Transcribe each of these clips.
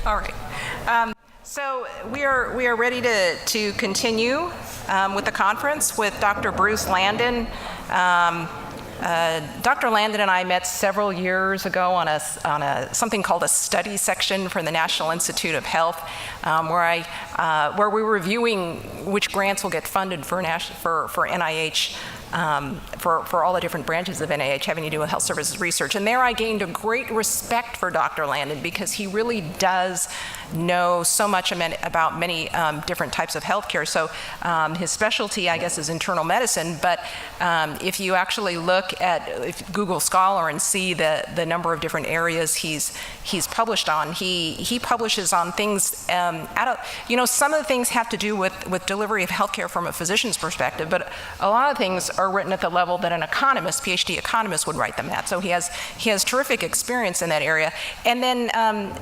All right. So we are ready to continue with the conference with Dr. Bruce Landon. Dr. Landon and I met several years ago on something called a study section for the National Institute of Health, where we were reviewing which grants will get funded for NIH. For all the different branches of NIH having to do with health services research. And there I gained a great respect for Dr. Landon because he really does know so much about many different types of healthcare. So his specialty, I guess, is internal medicine, but if you actually look at Google Scholar and see the number of different areas he's published on, he publishes on things, some of the things have to do with delivery of healthcare from a physician's perspective, but a lot of things are written at the level that an economist, PhD economist, would write them at. So he has terrific experience in that area. And then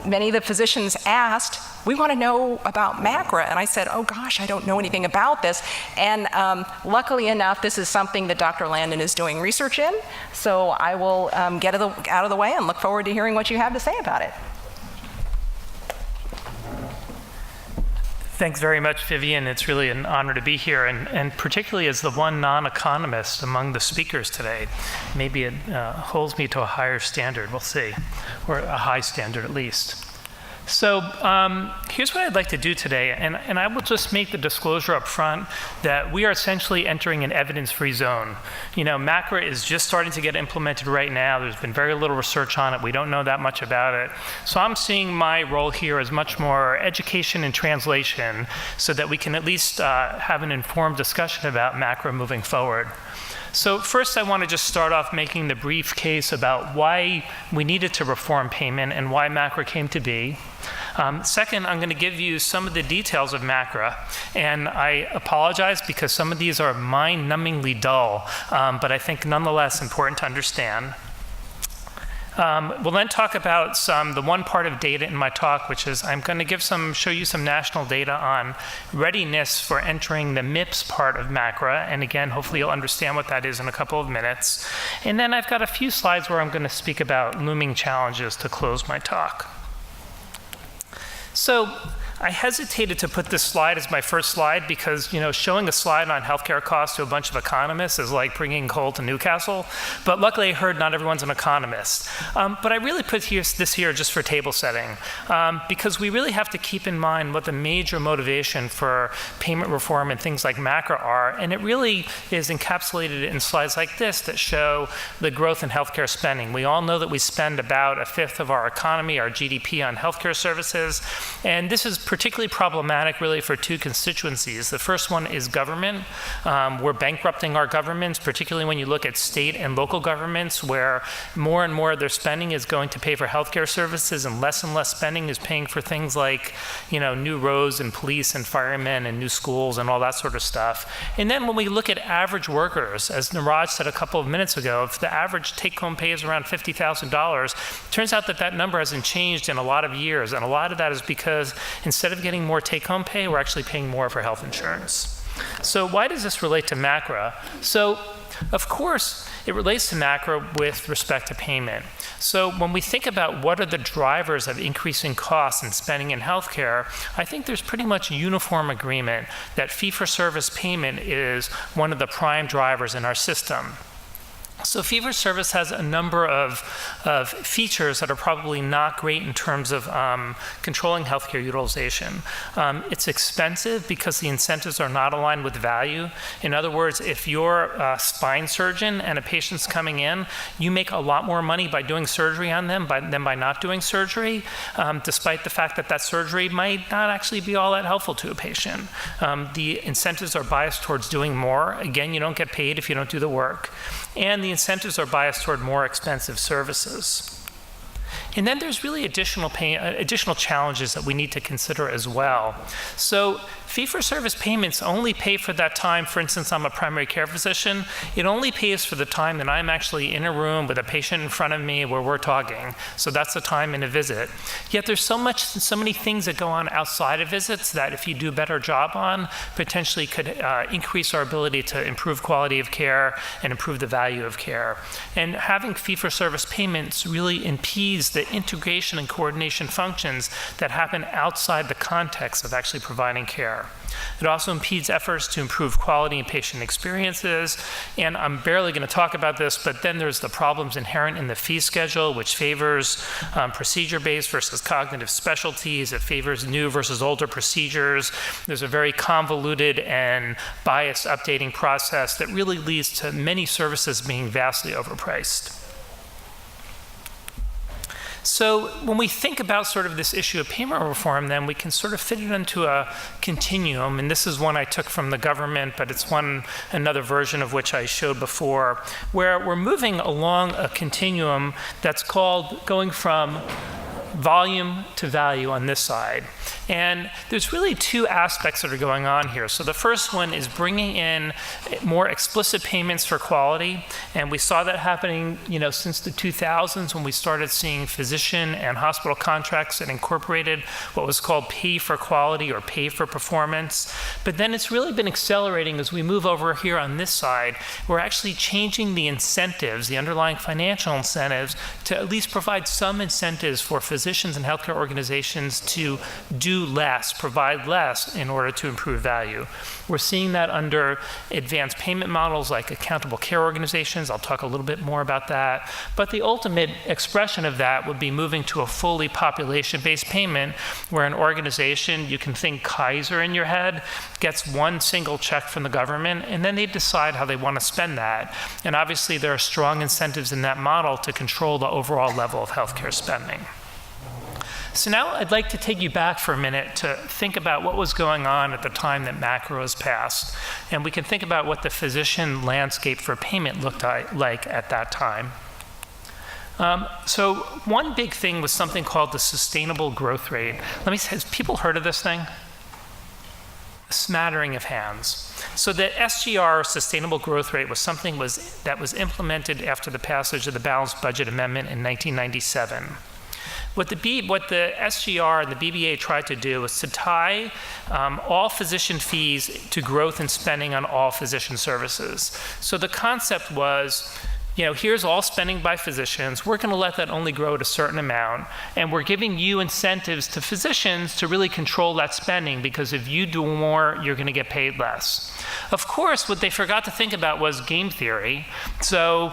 many of the physicians asked, we want to know about MACRA. And I said, oh gosh, I don't know anything about this. And luckily enough, this is something that Dr. Landon is doing research in. So I will get out of the way and look forward to hearing what you have to say about it. Thanks very much, Vivian. It's really an honor to be here, and particularly as the one non-economist among the speakers today. Maybe it holds me to a higher standard, we'll see, or a high standard at least. So here's what I'd like to do today, and I will just make the disclosure up front that we are essentially entering an evidence-free zone. MACRA is just starting to get implemented right now. There's been very little research on it. We don't know that much about it. So I'm seeing my role here as much more education and translation so that we can at least have an informed discussion about MACRA moving forward. So first, I want to just start off making the brief case about why we needed to reform payment and why MACRA came to be. Second, I'm going to give you some of the details of MACRA, and I apologize because some of these are mind-numbingly dull, but I think nonetheless important to understand. We'll then talk about the one part of data in my talk, which is I'm going to show you some national data on readiness for entering the MIPS part of MACRA. And again, hopefully you'll understand what that is in a couple of minutes. And then I've got a few slides where I'm going to speak about looming challenges to close my talk. So I hesitated to put this slide as my first slide because, showing a slide on healthcare costs to a bunch of economists is like bringing coal to Newcastle. But luckily, I heard not everyone's an economist. But I really put this here just for table setting because we really have to keep in mind what the major motivation for payment reform and things like MACRA are. And it really is encapsulated in slides like this that show the growth in healthcare spending. We all know that we spend about a fifth of our economy, our GDP, on healthcare services. And this is particularly problematic really for two constituencies. The first one is government. We're bankrupting our governments, particularly when you look at state and local governments where more and more of their spending is going to pay for healthcare services and less spending is paying for things like, new roads and police and firemen and new schools and all that sort of stuff. And then when we look at average workers, as Niraj said a couple of minutes ago, if the average take-home pay is around $50,000, it turns out that number hasn't changed in a lot of years. And a lot of that is because instead of getting more take-home pay, we're actually paying more for health insurance. So why does this relate to MACRA? So, of course, it relates to MACRA with respect to payment. So when we think about what are the drivers of increasing costs and spending in healthcare, I think there's pretty much uniform agreement that fee-for-service payment is one of the prime drivers in our system. So fee-for-service has a number of features that are probably not great in terms of controlling healthcare utilization. It's expensive because the incentives are not aligned with value. In other words, if you're a spine surgeon and a patient's coming in, you make a lot more money by doing surgery on them than by not doing surgery, despite the fact that surgery might not actually be all that helpful to a patient. The incentives are biased towards doing more. Again, you don't get paid if you don't do the work. And the incentives are biased toward more expensive services. And then there's really additional challenges that we need to consider as well. So fee-for-service payments only pay for that time. For instance, I'm a primary care physician. It only pays for the time that I'm actually in a room with a patient in front of me where we're talking. So that's the time in a visit. Yet there's so many things that go on outside of visits that if you do a better job on, potentially could increase our ability to improve quality of care and improve the value of care. And having fee-for-service payments really impedes the integration and coordination functions that happen outside the context of actually providing care. It also impedes efforts to improve quality and patient experiences. And I'm barely going to talk about this, but then there's the problems inherent in the fee schedule, which favors procedure-based versus cognitive specialties. It favors new versus older procedures. There's a very convoluted and biased updating process that really leads to many services being vastly overpriced. So when we think about sort of this issue of payment reform, then we can sort of fit it into a continuum. And this is one I took from the government, but it's another version of which I showed before, where we're moving along a continuum that's called going from volume to value on this side. And there's really two aspects that are going on here. So the first one is bringing in more explicit payments for quality. And we saw that happening, since the 2000s when we started seeing physician and hospital contracts that incorporated what was called pay for quality or pay for performance. But then it's really been accelerating as we move over here on this side. We're actually changing the incentives, the underlying financial incentives, to at least provide some incentives for physicians and healthcare organizations to do less, provide less in order to improve value. We're seeing that under advanced payment models like accountable care organizations. I'll talk a little bit more about that. But the ultimate expression of that would be moving to a fully population-based payment where an organization, you can think Kaiser in your head, gets one single check from the government, and then they decide how they want to spend that. And obviously there are strong incentives in that model to control the overall level of healthcare spending. So now I'd like to take you back for a minute to think about what was going on at the time that MACRA was passed. And we can think about what the physician landscape for payment looked like at that time. So one big thing was something called the sustainable growth rate. Has people heard of this thing? A smattering of hands. So the SGR, sustainable growth rate, was something that was implemented after the passage of the Balanced Budget Amendment in 1997. What the SGR and the BBA tried to do was to tie all physician fees to growth in spending on all physician services. So the concept was, here's all spending by physicians. We're going to let that only grow at a certain amount. And we're giving you incentives to physicians to really control that spending, because if you do more, you're going to get paid less. Of course, what they forgot to think about was game theory. So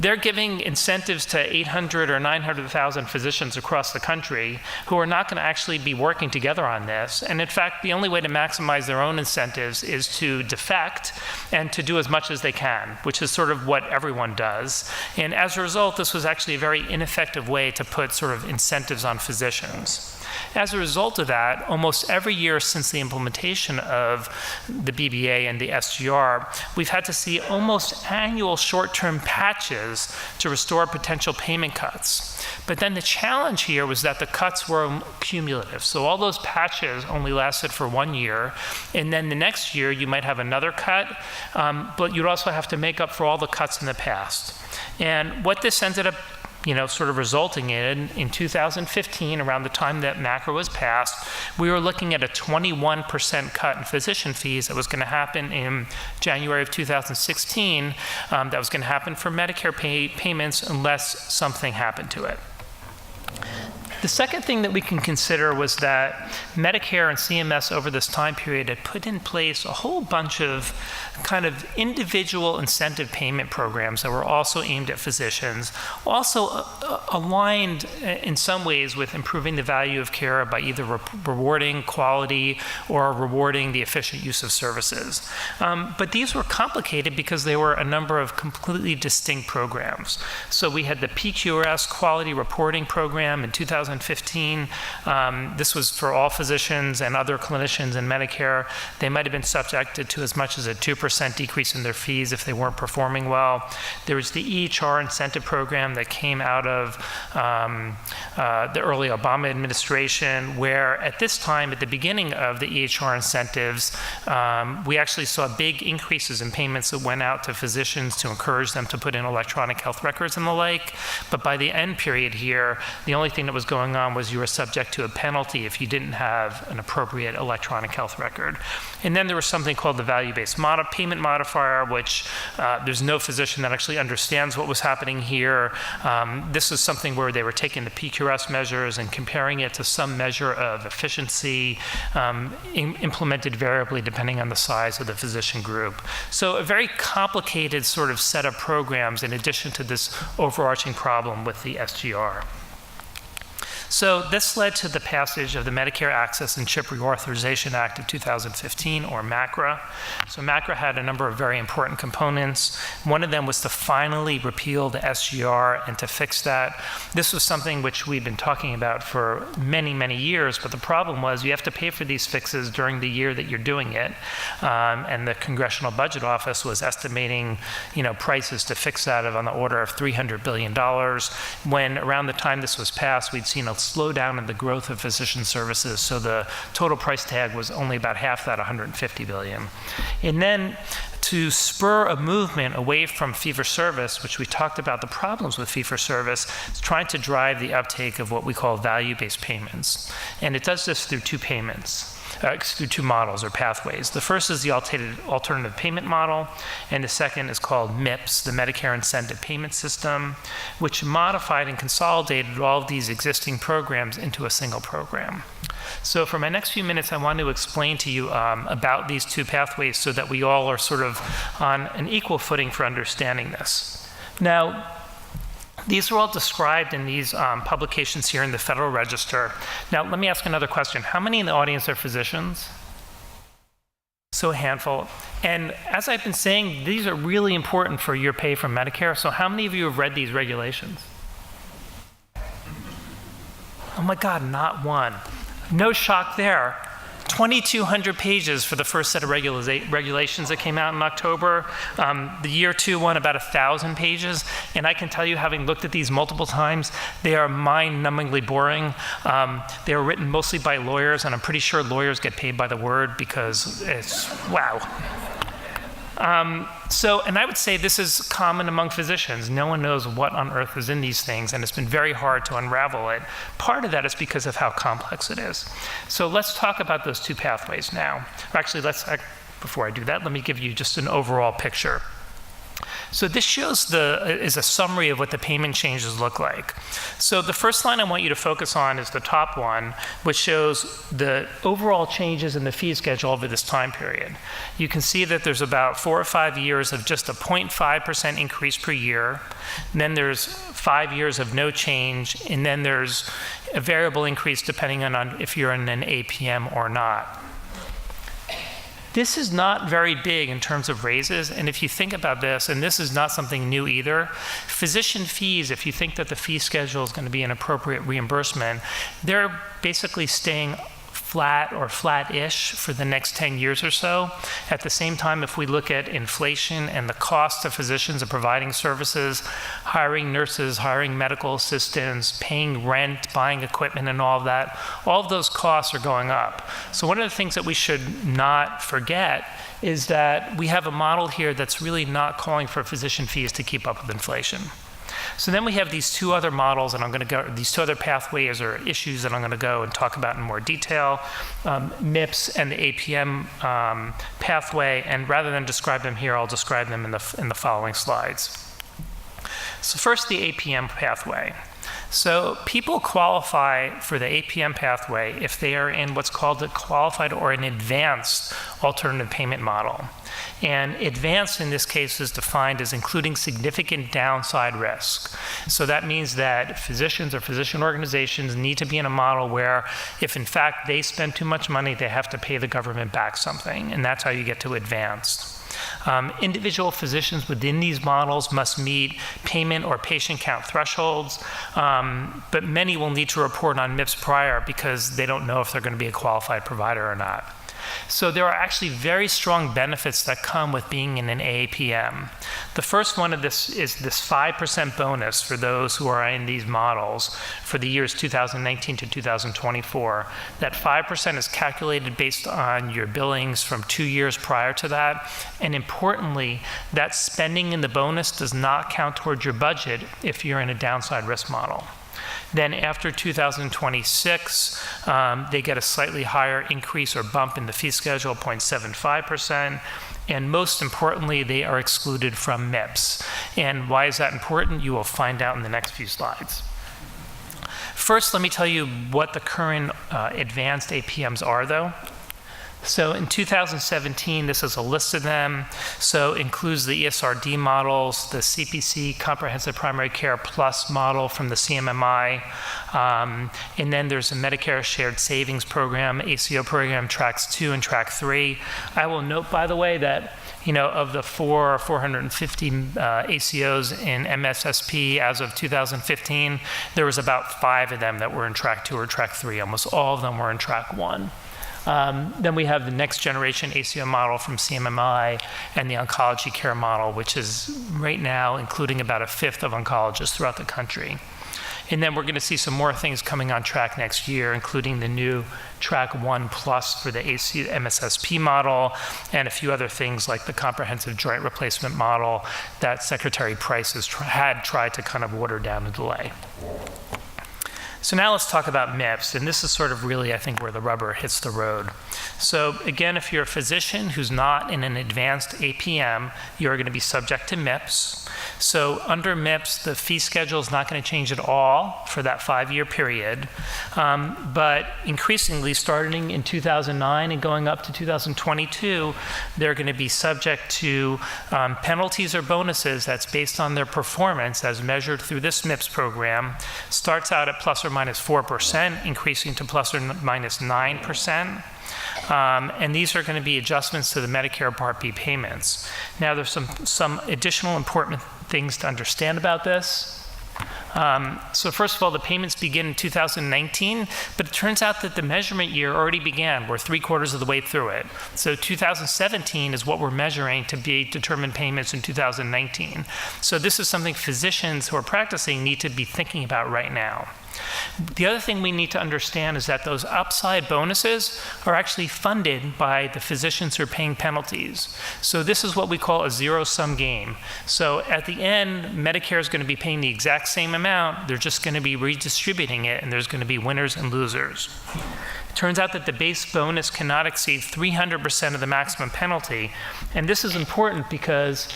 they're giving incentives to 800 or 900,000 physicians across the country who are not going to actually be working together on this. And in fact, the only way to maximize their own incentives is to defect and to do as much as they can, which is sort of what everyone does. And as a result, this was actually a very ineffective way to put sort of incentives on physicians. As a result of that, almost every year since the implementation of the BBA and the SGR, we've had to see almost annual short-term patches to restore potential payment cuts. But then the challenge here was that the cuts were cumulative. So all those patches only lasted for 1 year, and then the next year you might have another cut, but you'd also have to make up for all the cuts in the past. And what this ended up sort of resulting in 2015, around the time that MACRA was passed, we were looking at a 21% cut in physician fees that was going to happen in January of 2016, that was going to happen for Medicare payments unless something happened to it. The second thing that we can consider was that Medicare and CMS over this time period had put in place a whole bunch of kind of individual incentive payment programs that were also aimed at physicians, also aligned in some ways with improving the value of care by either rewarding quality or rewarding the efficient use of services. But these were complicated because they were a number of completely distinct programs. So we had the PQRS quality reporting program in 2015. This was for all physicians and other clinicians in Medicare. They might have been subjected to as much as a 2% decrease in their fees if they weren't performing well. There was the EHR incentive program that came out of the early Obama administration, where at this time, at the beginning of the EHR incentives, we actually saw big increases in payments that went out to physicians to encourage them to put in electronic health records and the like. But by the end period here, the only thing that was going going on was you were subject to a penalty if you didn't have an appropriate electronic health record. And then there was something called the value-based payment modifier, which there's no physician that actually understands what was happening here. This is something where they were taking the PQS measures and comparing it to some measure of efficiency, implemented variably depending on the size of the physician group. So a very complicated sort of set of programs in addition to this overarching problem with the SGR. So this led to the passage of the Medicare Access and CHIP Reauthorization Act of 2015, or MACRA. So MACRA had a number of very important components. One of them was to finally repeal the SGR and to fix that. This was something which we've been talking about for many, many years, but the problem was you have to pay for these fixes during the year that you're doing it. And the Congressional Budget Office was estimating, prices to fix that on the order of $300 billion. When around the time this was passed, we'd seen a slowdown in the growth of physician services, so the total price tag was only about half that, $150 billion. And then to spur a movement away from fee-for-service, which we talked about the problems with fee-for-service, is trying to drive the uptake of what we call value-based payments. And it does this through through two models or pathways. The first is the alternative payment model, and the second is called MIPS, the Medicare Incentive Payment System, which modified and consolidated all of these existing programs into a single program. So for my next few minutes, I want to explain to you about these two pathways so that we all are sort of on an equal footing for understanding this. Now, these are all described in these publications here in the Federal Register. Now, let me ask another question. How many in the audience are physicians? So a handful. And as I've been saying, these are really important for your pay from Medicare. So how many of you have read these regulations? Oh my God, not one. No shock there. 2,200 pages for the first set of regulations that came out in October. The year two one, about 1,000 pages. And I can tell you, having looked at these multiple times, they are mind-numbingly boring. They are written mostly by lawyers, and I'm pretty sure lawyers get paid by the word because it's, wow. And I would say this is common among physicians. No one knows what on earth is in these things, and it's been very hard to unravel it. Part of that is because of how complex it is. So let's talk about those two pathways now. Actually, before I do that, let me give you just an overall picture. So this shows is a summary of what the payment changes look like. So the first line I want you to focus on is the top one, which shows the overall changes in the fee schedule over this time period. You can see that there's about 4 or 5 years of just a 0.5% increase per year. And then there's 5 years of no change, and then there's a variable increase depending on if you're in an APM or not. This is not very big in terms of raises, and if you think about this, and this is not something new either, physician fees, if you think that the fee schedule is going to be an appropriate reimbursement, they're basically staying flat or flat-ish for the next 10 years or so. At the same time, if we look at inflation and the cost of physicians of providing services, hiring nurses, hiring medical assistants, paying rent, buying equipment and all of those costs are going up. So one of the things that we should not forget is that we have a model here that's really not calling for physician fees to keep up with inflation. So then we have these two other models, and these two other pathways or issues that I'm going to go and talk about in more detail, MIPS and the APM pathway, and rather than describe them here, I'll describe them in the following slides. So first, the APM pathway. So people qualify for the APM pathway if they are in what's called a qualified or an advanced alternative payment model. And advanced in this case is defined as including significant downside risk. So that means that physicians or physician organizations need to be in a model where if in fact they spend too much money, they have to pay the government back something, and that's how you get to advanced. Individual physicians within these models must meet payment or patient count thresholds, but many will need to report on MIPS prior because they don't know if they're going to be a qualified provider or not. So there are actually very strong benefits that come with being in an APM. The first one of this is this 5% bonus for those who are in these models for the years 2019 to 2024. That 5% is calculated based on your billings from 2 years prior to that. And importantly, that spending in the bonus does not count towards your budget if you're in a downside risk model. Then after 2026, they get a slightly higher increase or bump in the fee schedule, 0.75%. And most importantly, they are excluded from MIPS. And why is that important? You will find out in the next few slides. First, let me tell you what the current advanced APMs are, though. So in 2017, this is a list of them. So it includes the ESRD models, the CPC, Comprehensive Primary Care Plus model from the CMMI. And then there's a Medicare Shared Savings Program, ACO program, Tracks 2 and Track 3. I will note, by the way, that of the 450 ACOs in MSSP as of 2015, there was about 5 of them that were in Track 2 or Track 3. Almost all of them were in Track 1. Then we have the next generation ACO model from CMMI and the oncology care model, which is right now including about 1/5 of oncologists throughout the country. And then we're going to see some more things coming on track next year, including the new Track 1 Plus for the MSSP model, and a few other things like the comprehensive joint replacement model that Secretary Price had tried to kind of water down and delay. So now let's talk about MIPS, and this is sort of really, I think, where the rubber hits the road. So again, if you're a physician who's not in an advanced APM, you're going to be subject to MIPS. So under MIPS, the fee schedule is not going to change at all for that 5-year period, but increasingly, starting in 2009 and going up to 2022, they're going to be subject to penalties or bonuses that's based on their performance as measured through this MIPS program. Starts out at plus or minus 4%, increasing to plus or minus 9%. And these are going to be adjustments to the Medicare Part B payments. Now, there's some additional important things to understand about this. So first of all, the payments begin in 2019, but it turns out that the measurement year already began. We're 3/4 of the way through it. So 2017 is what we're measuring to be determined payments in 2019. So this is something physicians who are practicing need to be thinking about right now. The other thing we need to understand is that those upside bonuses are actually funded by the physicians who are paying penalties. So this is what we call a zero-sum game. So at the end, Medicare is going to be paying the exact same amount. They're just going to be redistributing it, and there's going to be winners and losers. It turns out that the base bonus cannot exceed 300% of the maximum penalty. And this is important because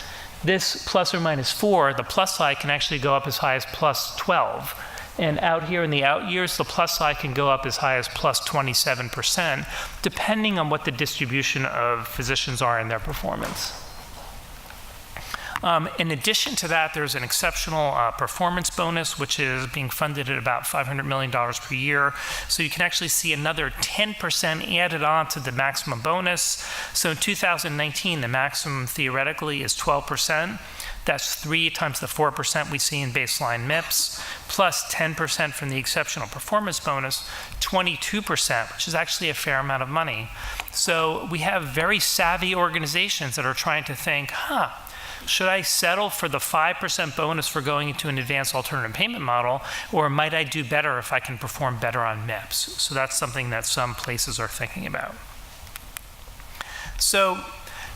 this plus or minus 4, the plus side can actually go up as high as plus 12. And out here in the out years, the plus side can go up as high as plus 27%, depending on what the distribution of physicians are in their performance. In addition to that, there's an exceptional performance bonus, which is being funded at about $500 million per year. So you can actually see another 10% added on to the maximum bonus. So in 2019, the maximum theoretically is 12%. That's 3 times the 4% we see in baseline MIPS, plus 10% from the exceptional performance bonus, 22%, which is actually a fair amount of money. So we have very savvy organizations that are trying to think, should I settle for the 5% bonus for going into an advanced alternative payment model, or might I do better if I can perform better on MIPS? So that's something that some places are thinking about. So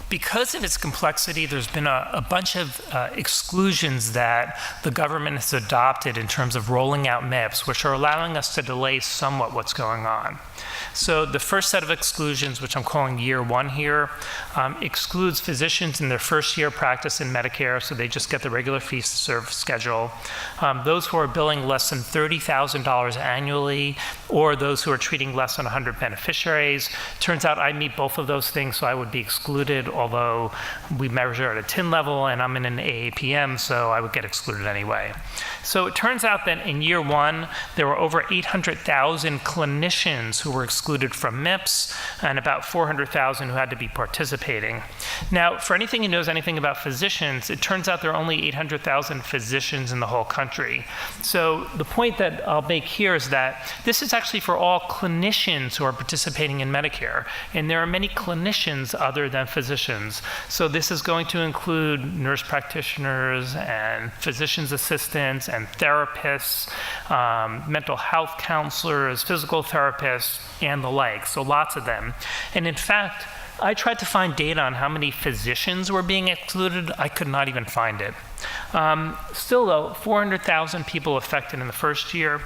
because of its complexity, there's been a bunch of exclusions that the government has adopted in terms of rolling out MIPS, which are allowing us to delay somewhat what's going on. So the first set of exclusions, which I'm calling year 1 here, excludes physicians in their first year of practice in Medicare, so they just get the regular fee service schedule. Those who are billing less than $30,000 annually, or those who are treating less than 100 beneficiaries. Turns out I meet both of those things, so I would be excluded, although we measure at a TIN level, and I'm in an AAPM, so I would get excluded anyway. So it turns out that in year 1, there were over 800,000 clinicians who were excluded from MIPS, and about 400,000 who had to be participating. Now, for anything who knows anything about physicians, it turns out there are only 800,000 physicians in the whole country. So the point that I'll make here is that this is actually for all clinicians who are participating in Medicare, and there are many clinicians other than physicians. So this is going to include nurse practitioners and physician's assistants and therapists, mental health counselors, physical therapists, and the like, so lots of them. And in fact, I tried to find data on how many physicians were being excluded. I could not even find it. Still though, 400,000 people affected in the first year.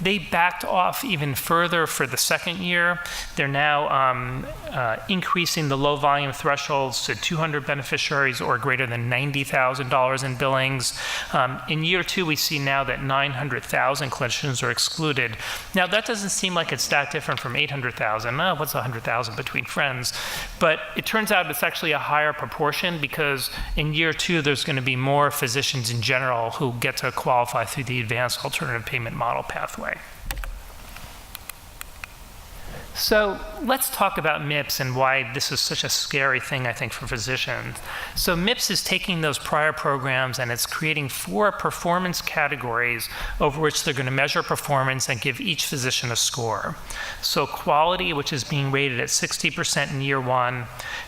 They backed off even further for the second year. They're now increasing the low volume thresholds to 200 beneficiaries or greater than $90,000 in billings. In year 2, we see now that 900,000 clinicians are excluded. Now that doesn't seem like it's that different from 800,000. What's 100,000 between friends? But it turns out it's actually a higher proportion because in year 2, there's going to be more physicians in general who get to qualify through the advanced alternative payment model pathway. So let's talk about MIPS and why this is such a scary thing, I think, for physicians. So MIPS is taking those prior programs and it's creating 4 performance categories over which they're going to measure performance and give each physician a score. So quality, which is being rated at 60% in year 1.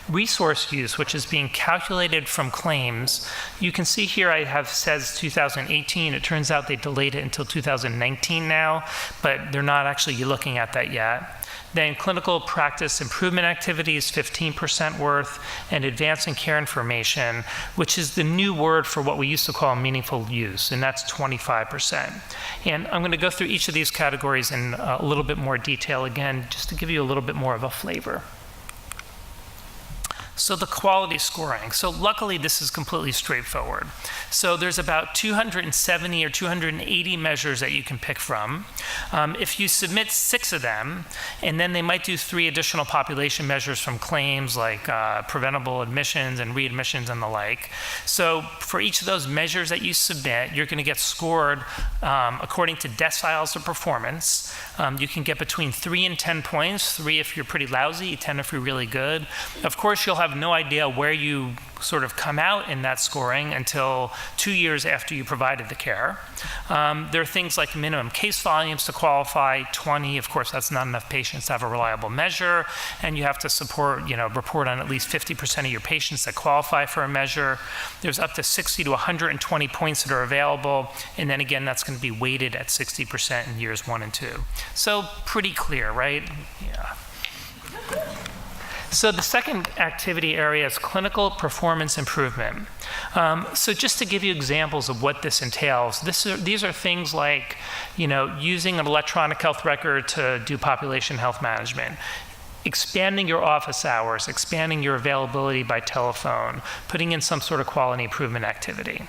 Resource use, which is being calculated from claims. You can see here I have says 2018. It turns out they delayed it until 2019 now, but they're not actually looking at that yet. Then clinical practice improvement activities, 15% worth, and advancing care information, which is the new word for what we used to call meaningful use, and that's 25%. And I'm going to go through each of these categories in a little bit more detail again, just to give you a little bit more of a flavor. So the quality scoring. So luckily, this is completely straightforward. So there's about 270 or 280 measures that you can pick from. If you submit 6 of them, and then they might do 3 additional population measures from claims like preventable admissions and readmissions and the like. So for each of those measures that you submit, you're going to get scored according to deciles of performance. You can get between 3 and 10 points, 3 if you're pretty lousy, 10 if you're really good. Of course, you'll have no idea where you sort of come out in that scoring until 2 years after you provided the care. There are things like minimum case volumes to qualify, 20. Of course, that's not enough patients to have a reliable measure, and you have to report on at least 50% of your patients that qualify for a measure. There's up to 60 to 120 points that are available, and then again, that's going to be weighted at 60% in years 1 and 2. So pretty clear, right? Yeah. So the second activity area is clinical performance improvement. So just to give you examples of what this entails, these are things like, using an electronic health record to do population health management, expanding your office hours, expanding your availability by telephone, putting in some sort of quality improvement activity.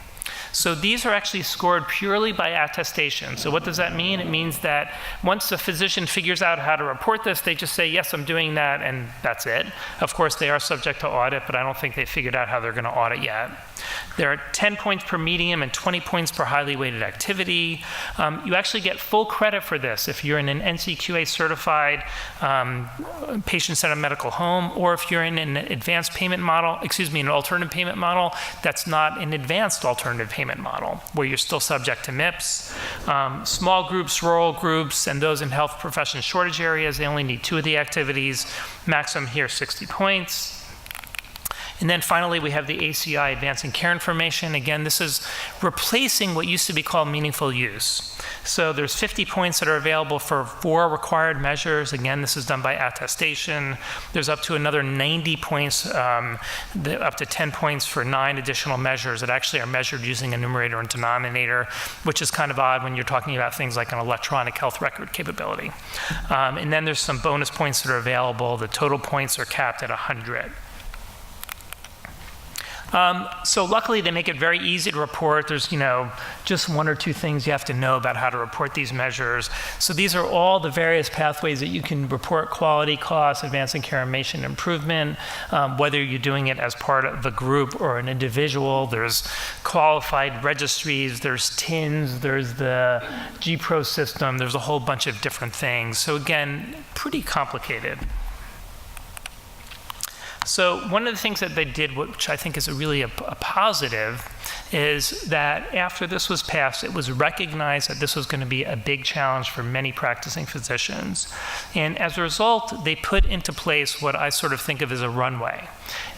So these are actually scored purely by attestation. So what does that mean? It means that once the physician figures out how to report this, they just say, yes, I'm doing that, and that's it. Of course, they are subject to audit, but I don't think they figured out how they're going to audit yet. There are 10 points per medium and 20 points per highly weighted activity. You actually get full credit for this if you're in an NCQA certified patient-centered medical home, or if you're in an advanced payment model, an alternative payment model that's not an advanced alternative payment model, where you're still subject to MIPS. Small groups, rural groups, and those in health profession shortage areas, they only need 2 of the activities. Maximum here, 60 points. And then finally, we have the ACI, Advancing Care Information. Again, this is replacing what used to be called meaningful use. So there's 50 points that are available for 4 required measures. Again, this is done by attestation. There's up to another 90 points, up to 10 points for 9 additional measures that actually are measured using a numerator and denominator, which is kind of odd when you're talking about things like an electronic health record capability. And then there's some bonus points that are available. The total points are capped at 100. So luckily, they make it very easy to report. There's, just 1 or 2 things you have to know about how to report these measures. So these are all the various pathways that you can report quality, cost, advancing care information improvement, whether you're doing it as part of a group or an individual. There's qualified registries, there's TINs, there's the GPRO system, there's a whole bunch of different things. So again, pretty complicated. So one of the things that they did, which I think is really a positive, is that after this was passed, it was recognized that this was going to be a big challenge for many practicing physicians. And as a result, they put into place what I sort of think of as a runway.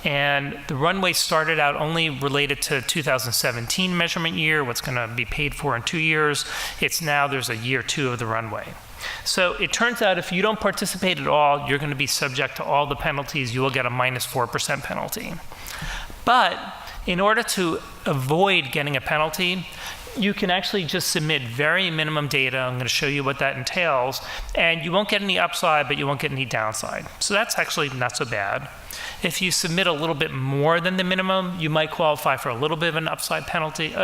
And the runway started out only related to 2017 measurement year, what's going to be paid for in 2 years. There's a year 2 of the runway. So it turns out if you don't participate at all, you're going to be subject to all the penalties. You will get a -4% penalty. But in order to avoid getting a penalty, you can actually just submit very minimum data. I'm going to show you what that entails. And you won't get any upside, but you won't get any downside. So that's actually not so bad. If you submit a little bit more than the minimum, you might qualify for a little bit of an upside penalty,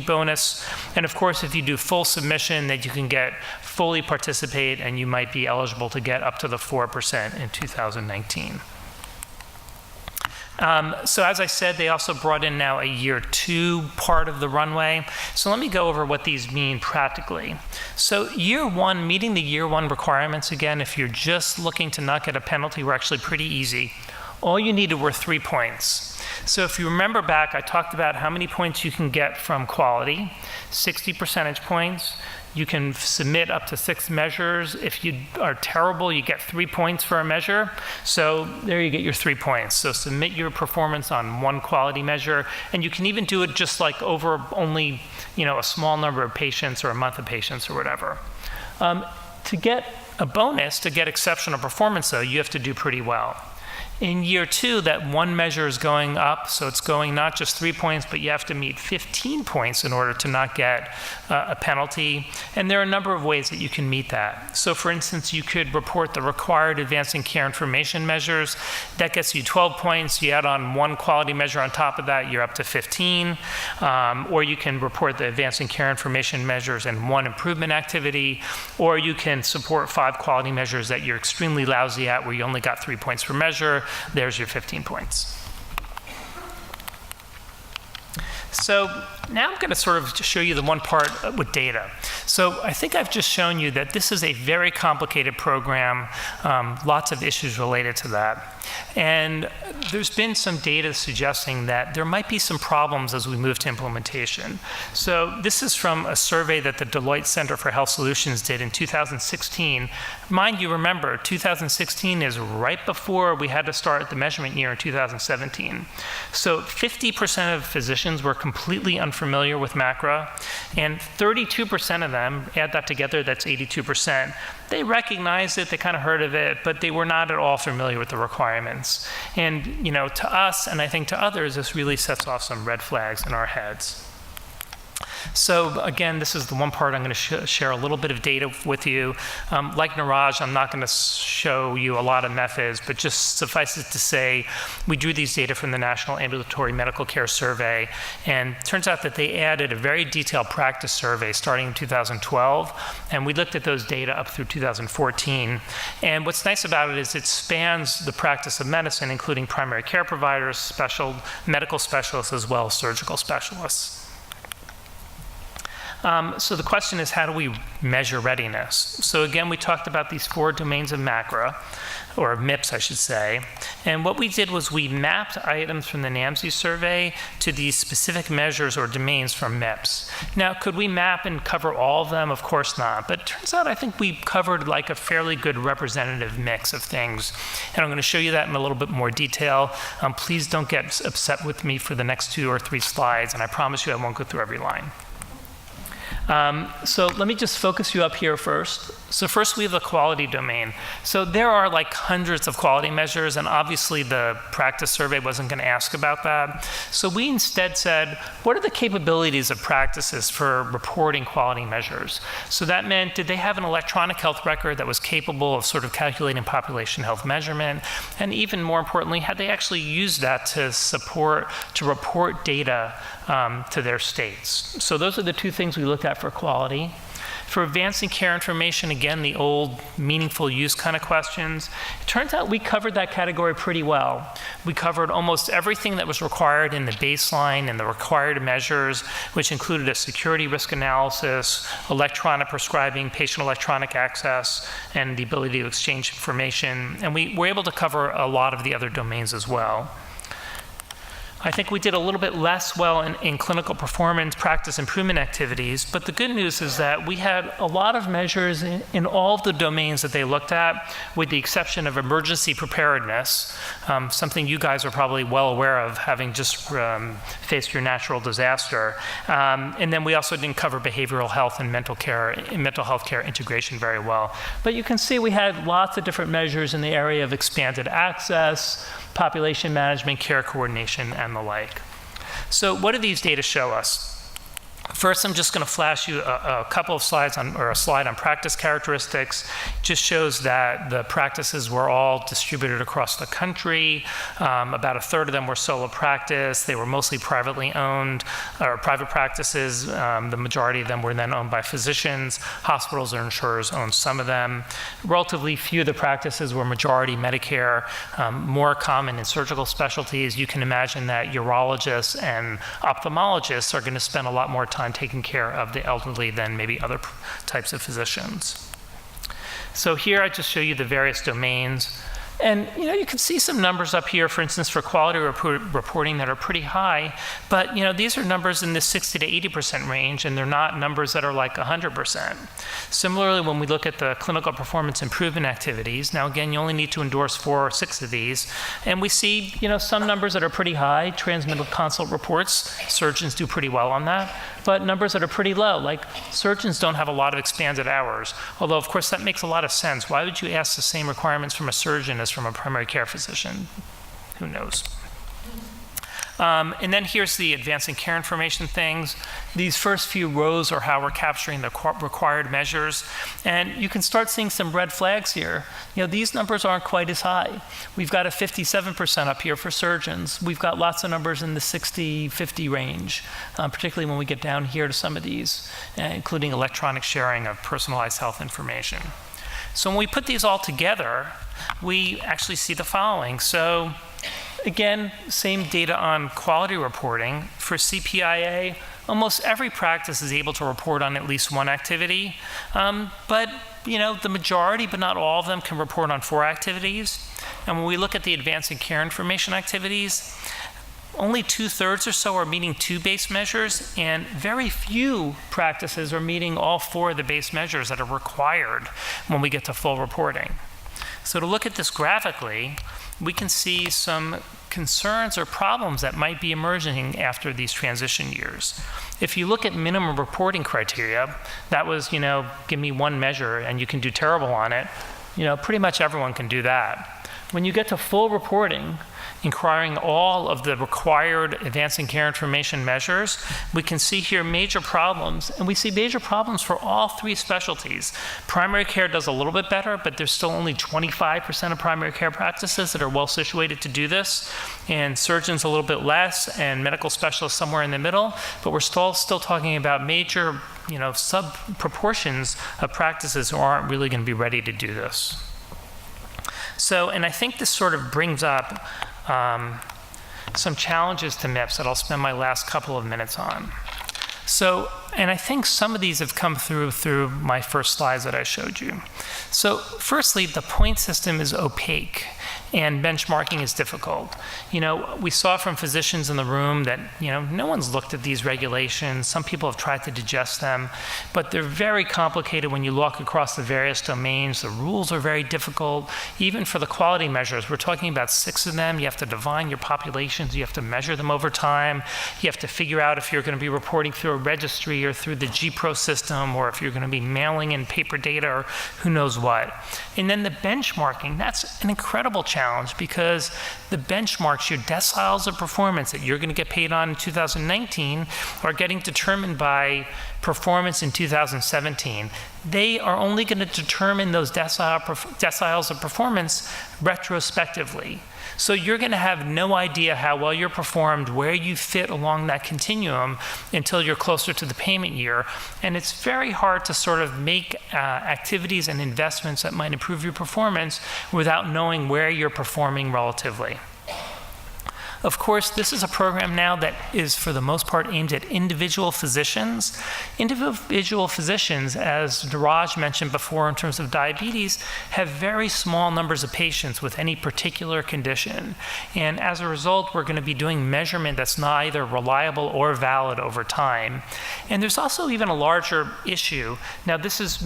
bonus. And of course, if you do full submission, that you can get fully participate, and you might be eligible to get up to the 4% in 2019. So as I said, they also brought in now a year 2 part of the runway. So let me go over what these mean practically. So year 1, meeting the year 1 requirements, again, if you're just looking to not get a penalty, were actually pretty easy. All you needed were 3 points. So if you remember back, I talked about how many points you can get from quality, 60 percentage points. You can submit up to 6 measures. If you are terrible, you get 3 points for a measure. So there you get your 3 points. So submit your performance on 1 quality measure, and you can even do it just like over only, a small number of patients or a month of patients or whatever. To get a bonus, to get exceptional performance though, you have to do pretty well. In year 2, that 1 measure is going up, so it's going not just 3 points, but you have to meet 15 points in order to not get a penalty. And there are a number of ways that you can meet that. So for instance, you could report the required advancing care information measures. That gets you 12 points. You add on 1 quality measure on top of that, you're up to 15. Or you can report the advancing care information measures and 1 improvement activity. Or you can support 5 quality measures that you're extremely lousy at, where you only got 3 points per measure. There's your 15 points. So now I'm going to sort of show you the one part with data. So I think I've just shown you that this is a very complicated program, lots of issues related to that. And there's been some data suggesting that there might be some problems as we move to implementation. So this is from a survey that the Deloitte Center for Health Solutions did in 2016. Mind you, remember, 2016 is right before we had to start the measurement year in 2017. So 50% of physicians were completely unfamiliar with MACRA, and 32% of them, add that together, that's 82%, they recognized it, they kind of heard of it, but they were not at all familiar with the requirements. And to us, and I think to others, this really sets off some red flags in our heads. So again, this is the one part I'm going to share a little bit of data with you. Like Niraj, I'm not going to show you a lot of methods, but just suffice it to say, we drew these data from the National Ambulatory Medical Care Survey, and it turns out that they added a very detailed practice survey starting in 2012, and we looked at those data up through 2014. And what's nice about it is it spans the practice of medicine, including primary care providers, special medical specialists, as well as surgical specialists. So the question is, how do we measure readiness? So again, we talked about these 4 domains of MACRA, or MIPS, I should say. And what we did was we mapped items from the NAMSI survey to these specific measures or domains from MIPS. Now, could we map and cover all of them? Of course not. But it turns out I think we covered like a fairly good representative mix of things. And I'm going to show you that in a little bit more detail. Please don't get upset with me for the next 2 or 3 slides, and I promise you I won't go through every line. So let me just focus you up here first. So first we have the quality domain. So there are like hundreds of quality measures, and obviously the practice survey wasn't going to ask about that. So we instead said, what are the capabilities of practices for reporting quality measures? So that meant, did they have an electronic health record that was capable of sort of calculating population health measurement? And even more importantly, had they actually used that to report data to their states? So those are the 2 things we looked at for quality. For advancing care information, again, the old meaningful use kind of questions. It turns out we covered that category pretty well. We covered almost everything that was required in the baseline and the required measures, which included a security risk analysis, electronic prescribing, patient electronic access, and the ability to exchange information. And we were able to cover a lot of the other domains as well. I think we did a little bit less well in clinical performance practice improvement activities, but the good news is that we had a lot of measures in all of the domains that they looked at, with the exception of emergency preparedness, something you guys are probably well aware of, having just faced your natural disaster. And then we also didn't cover behavioral health and mental health care integration very well. But you can see we had lots of different measures in the area of expanded access, population management, care coordination, and the like. So what do these data show us? First, I'm just going to flash you a couple of slides or a slide on practice characteristics. Just shows that the practices were all distributed across the country. About a third of them were solo practice. They were mostly privately owned or private practices. The majority of them were then owned by physicians. Hospitals or insurers owned some of them. Relatively few of the practices were majority Medicare, more common in surgical specialties. You can imagine that urologists and ophthalmologists are going to spend a lot more time taking care of the elderly than maybe other types of physicians. So here I just show you the various domains. And you can see some numbers up here, for instance, for quality reporting that are pretty high, but these are numbers in the 60 to 80% range, and they're not numbers that are like 100%. Similarly, when we look at the clinical performance improvement activities, now again, you only need to endorse 4 or 6 of these, and we see some numbers that are pretty high, transmitted consult reports, surgeons do pretty well on that, but numbers that are pretty low, like surgeons don't have a lot of expanded hours, although of course that makes a lot of sense. Why would you ask the same requirements from a surgeon as from a primary care physician? Who knows? And then here's the advancing care information things. These first few rows are how we're capturing the required measures. And you can start seeing some red flags here. These numbers aren't quite as high. We've got a 57% up here for surgeons. We've got lots of numbers in the 60-50 range, particularly when we get down here to some of these, including electronic sharing of personalized health information. So when we put these all together, we actually see the following. So again, same data on quality reporting. For CPIA, almost every practice is able to report on at least one activity, but the majority, but not all of them, can report on 4 activities. And when we look at the advancing care information activities, only 2/3 or so are meeting 2 base measures, and very few practices are meeting all 4 of the base measures that are required when we get to full reporting. So to look at this graphically, we can see some concerns or problems that might be emerging after these transition years. If you look at minimum reporting criteria, that was, give me 1 measure and you can do terrible on it, pretty much everyone can do that. When you get to full reporting, inquiring all of the required advancing care information measures, we can see here major problems, and we see major problems for all 3 specialties. Primary care does a little bit better, but there's still only 25% of primary care practices that are well situated to do this, and surgeons a little bit less, and medical specialists somewhere in the middle, but we're still talking about major, sub-proportions of practices who aren't really going to be ready to do this. So, and I think this sort of brings up some challenges to MIPS that I'll spend my last couple of minutes on. So, and I think some of these have come through my first slides that I showed you. So, firstly, the point system is opaque and benchmarking is difficult. We saw from physicians in the room that, no one's looked at these regulations. Some people have tried to digest them, but they're very complicated when you look across the various domains. The rules are very difficult. Even for the quality measures, we're talking about 6 of them. You have to define your populations. You have to measure them over time. You have to figure out if you're going to be reporting through a registry or through the GPRO system, or if you're going to be mailing in paper data or who knows what. And then the benchmarking, that's an incredible challenge because the benchmarks, your deciles of performance that you're going to get paid on in 2019 are getting determined by performance in 2017. They are only going to determine those deciles of performance retrospectively. So you're going to have no idea how well you're performed, where you fit along that continuum until you're closer to the payment year. And it's very hard to sort of make activities and investments that might improve your performance without knowing where you're performing relatively. Of course, this is a program now that is, for the most part, aimed at individual physicians. Individual physicians, as Niraj mentioned before in terms of diabetes, have very small numbers of patients with any particular condition. And as a result, we're going to be doing measurement that's neither reliable or valid over time. And there's also even a larger issue. Now, this is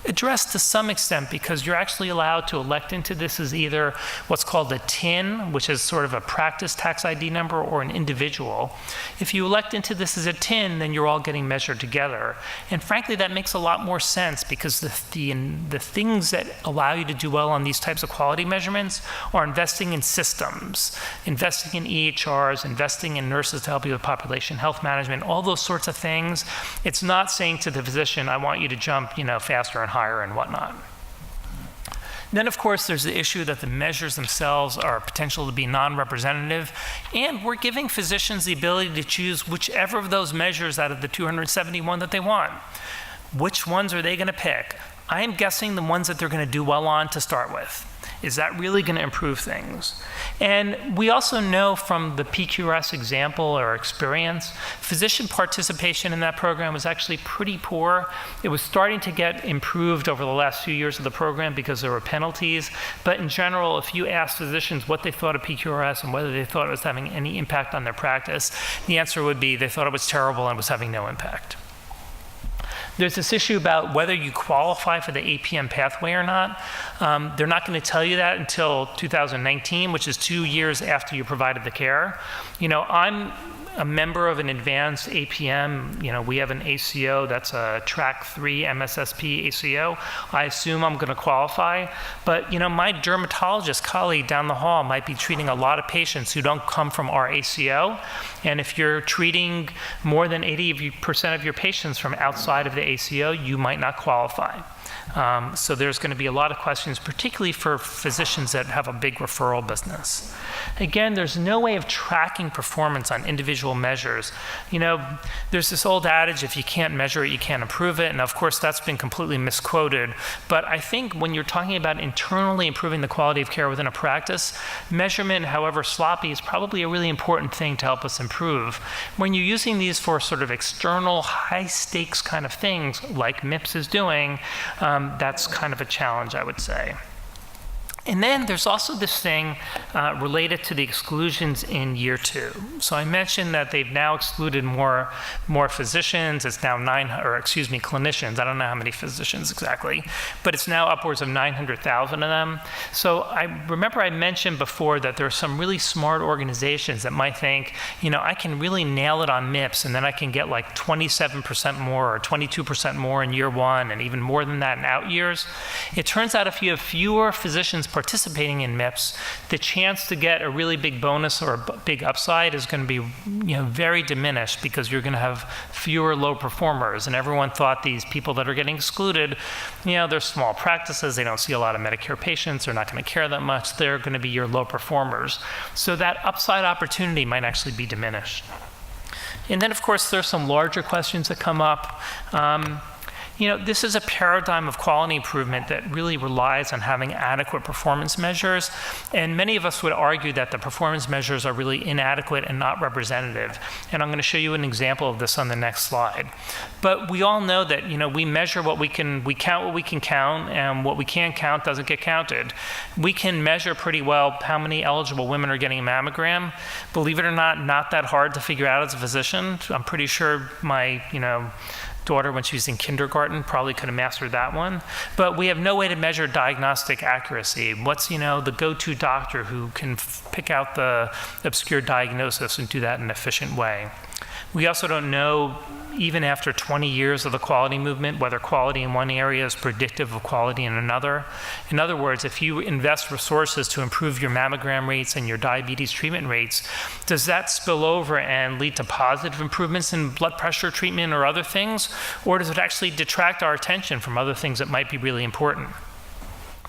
addressed to some extent because you're actually allowed to elect into this as either what's called a TIN, which is sort of a practice tax ID number, or an individual. If you elect into this as a TIN, then you're all getting measured together. And frankly, that makes a lot more sense because the things that allow you to do well on these types of quality measurements are investing in systems, investing in EHRs, investing in nurses to help you with population health management, all those sorts of things. It's not saying to the physician, I want you to jump, faster and higher and whatnot. Then, of course, there's the issue that the measures themselves are potential to be non-representative, and we're giving physicians the ability to choose whichever of those measures out of the 271 that they want. Which ones are they going to pick? I am guessing the ones that they're going to do well on to start with. Is that really going to improve things? And we also know from the PQRS example or experience, physician participation in that program was actually pretty poor. It was starting to get improved over the last few years of the program because there were penalties. But in general, if you ask physicians what they thought of PQRS and whether they thought it was having any impact on their practice, the answer would be they thought it was terrible and was having no impact. There's this issue about whether you qualify for the APM pathway or not. They're not going to tell you that until 2019, which is 2 years after you provided the care. I'm a member of an advanced APM. We have an ACO that's a Track 3 MSSP ACO. I assume I'm going to qualify. But my dermatologist colleague down the hall might be treating a lot of patients who don't come from our ACO. And if you're treating more than 80% of your patients from outside of the ACO, you might not qualify. So there's going to be a lot of questions, particularly for physicians that have a big referral business. Again, there's no way of tracking performance on individual measures. There's this old adage, if you can't measure it, you can't improve it. And of course, that's been completely misquoted. But I think when you're talking about internally improving the quality of care within a practice, measurement, however sloppy, is probably a really important thing to help us improve. When you're using these for sort of external, high-stakes kind of things, like MIPS is doing, that's kind of a challenge, I would say. And then there's also this thing related to the exclusions in year 2. So I mentioned that they've now excluded more physicians. It's now clinicians. I don't know how many physicians exactly, but it's now upwards of 900,000 of them. So I remember I mentioned before that there are some really smart organizations that might think, I can really nail it on MIPS, and then I can get like 27% more or 22% more in year 1, and even more than that in out years. It turns out if you have fewer physicians participating in MIPS, the chance to get a really big bonus or a big upside is going to be very diminished because you're going to have fewer low performers. And everyone thought these people that are getting excluded, they're small practices, they don't see a lot of Medicare patients, they're not going to care that much, they're going to be your low performers. So that upside opportunity might actually be diminished. And then, of course, there's some larger questions that come up. This is a paradigm of quality improvement that really relies on having adequate performance measures. And many of us would argue that the performance measures are really inadequate and not representative. And I'm going to show you an example of this on the next slide. But we all know that, we measure we count what we can count, and what we can't count doesn't get counted. We can measure pretty well how many eligible women are getting a mammogram. Believe it or not that hard to figure out as a physician. I'm pretty sure my, daughter, when she was in kindergarten, probably could have mastered that one. But we have no way to measure diagnostic accuracy. What's, the go-to doctor who can pick out the obscure diagnosis and do that in an efficient way? We also don't know, even after 20 years of the quality movement, whether quality in one area is predictive of quality in another. In other words, if you invest resources to improve your mammogram rates and your diabetes treatment rates, does that spill over and lead to positive improvements in blood pressure treatment or other things? Or does it actually detract our attention from other things that might be really important?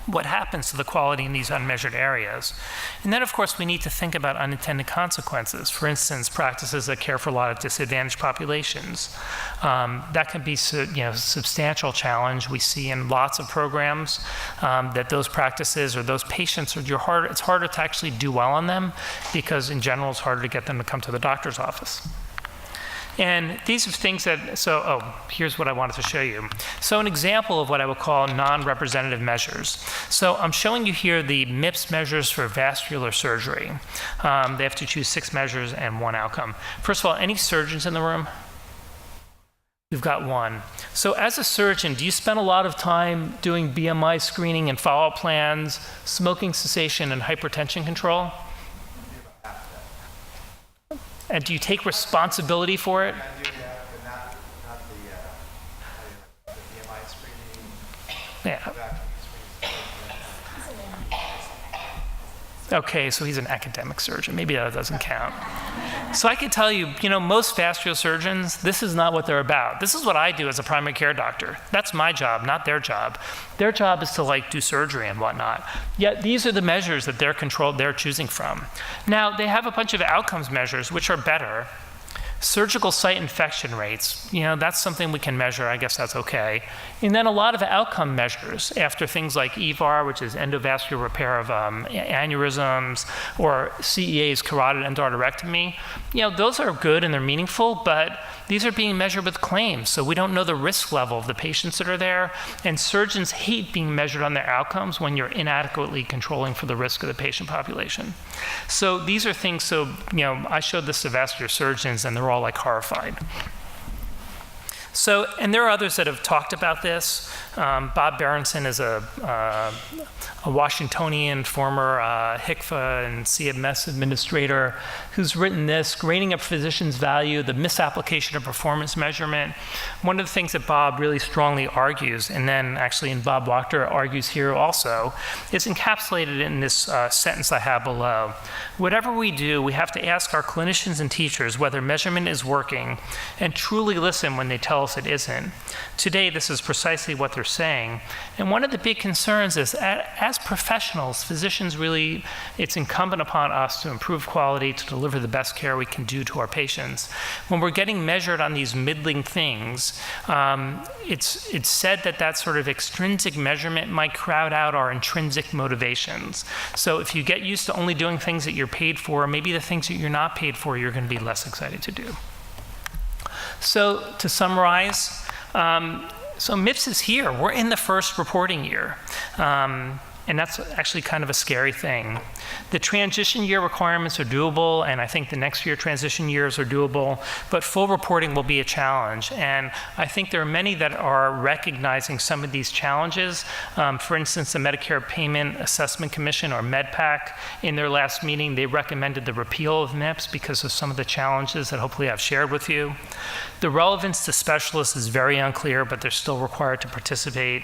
What happens to the quality in these unmeasured areas? And then, of course, we need to think about unintended consequences. For instance, practices that care for a lot of disadvantaged populations. That can be substantial challenge. We see in lots of programs that those practices or those patients, it's harder to actually do well on them because in general it's harder to get them to come to the doctor's office. And these are things that, here's what I wanted to show you. So an example of what I would call non-representative measures. So I'm showing you here the MIPS measures for vascular surgery. They have to choose 6 measures and 1 outcome. First of all, any surgeons in the room? We've got one. So as a surgeon, do you spend a lot of time doing BMI screening and follow-up plans, smoking cessation, and hypertension control? And do you take responsibility for it? I do that, but not the BMI screening. Yeah. Okay, so he's an academic surgeon. Maybe that doesn't count. So I can tell you, most vascular surgeons, this is not what they're about. This is what I do as a primary care doctor. That's my job, not their job. Their job is to do surgery and whatnot. Yet these are the measures that they're choosing from. Now, they have a bunch of outcomes measures, which are better. Surgical site infection rates, that's something we can measure. I guess that's okay. And then a lot of outcome measures after things like EVAR, which is endovascular repair of aneurysms, or CEA's carotid endarterectomy. Those are good and they're meaningful, but these are being measured with claims, so we don't know the risk level of the patients that are there. And surgeons hate being measured on their outcomes when you're inadequately controlling for the risk of the patient population. So these are things, I showed this to vascular surgeons and they're all horrified. So, and there are others that have talked about this. Bob Berenson is a Washingtonian, former HCFA and CMS administrator, who's written this, Grading a Physician's Value, the Misapplication of Performance Measurement. One of the things that Bob really strongly argues, and then actually in Bob Wachter argues here also, is encapsulated in this sentence I have below. Whatever we do, we have to ask our clinicians and teachers whether measurement is working and truly listen when they tell us it isn't. Today, this is precisely what they're saying. And one of the big concerns is, as professionals, physicians really, it's incumbent upon us to improve quality, to deliver the best care we can do to our patients. When we're getting measured on these middling things, it's said that sort of extrinsic measurement might crowd out our intrinsic motivations. So if you get used to only doing things that you're paid for, maybe the things that you're not paid for, you're going to be less excited to do. So to summarize, so MIPS is here. We're in the first reporting year. And that's actually kind of a scary thing. The transition year requirements are doable, and I think the next year transition years are doable, but full reporting will be a challenge. And I think there are many that are recognizing some of these challenges. For instance, the Medicare Payment Assessment Commission, or MedPAC, in their last meeting, they recommended the repeal of MIPS because of some of the challenges that hopefully I've shared with you. The relevance to specialists is very unclear, but they're still required to participate.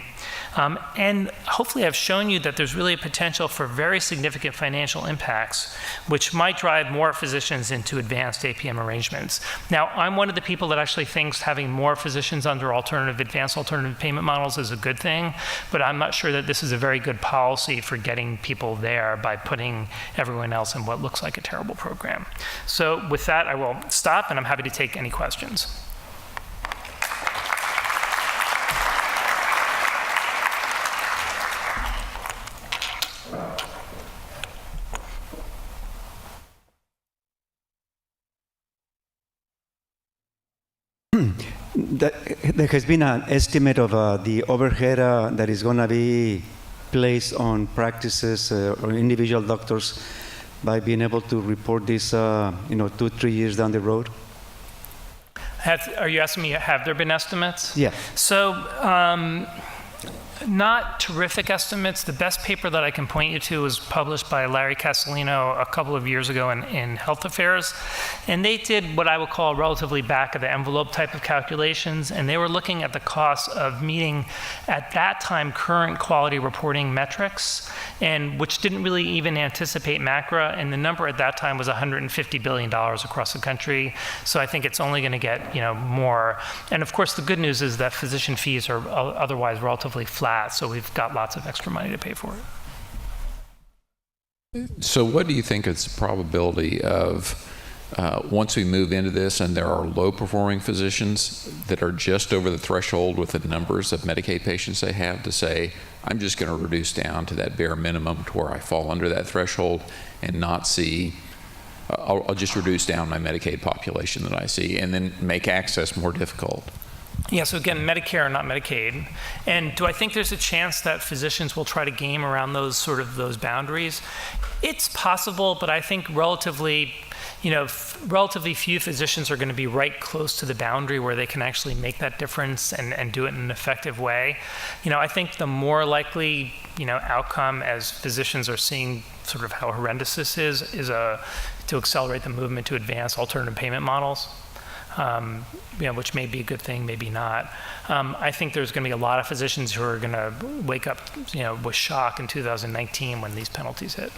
And hopefully I've shown you that there's really a potential for very significant financial impacts, which might drive more physicians into advanced APM arrangements. Now, I'm one of the people that actually thinks having more physicians under advanced alternative payment models is a good thing, but I'm not sure that this is a very good policy for getting people there by putting everyone else in what looks like a terrible program. So with that, I will stop, and I'm happy to take any questions. There has been an estimate of the overhead that is going to be placed on practices or individual doctors by being able to report this, 2-3 years down the road. Are you asking me, have there been estimates? Yeah. So, not terrific estimates. The best paper that I can point you to was published by Larry Castellino a couple of years ago in Health Affairs. And they did what I would call relatively back of the envelope type of calculations. And they were looking at the cost of meeting, at that time, current quality reporting metrics, and which didn't really even anticipate MACRA. And the number at that time was $150 billion across the country. So I think it's only going to get more. And of course, the good news is that physician fees are otherwise relatively flat. So we've got lots of extra money to pay for it. So what do you think is the probability of, once we move into this and there are low-performing physicians that are just over the threshold with the numbers of Medicaid patients they have, to say, I'm just going to reduce down to that bare minimum to where I fall under that threshold and not see, I'll just reduce down my Medicaid population that I see and then make access more difficult? Yeah, so again, Medicare, not Medicaid. And do I think there's a chance that physicians will try to game around those boundaries? It's possible, but I think relatively, relatively few physicians are going to be right close to the boundary where they can actually make that difference and do it in an effective way. I think the more likely, outcome as physicians are seeing sort of how horrendous this is to accelerate the movement to advance alternative payment models. Which may be a good thing, maybe not. I think there's going to be a lot of physicians who are going to wake up, with shock in 2019 when these penalties hit.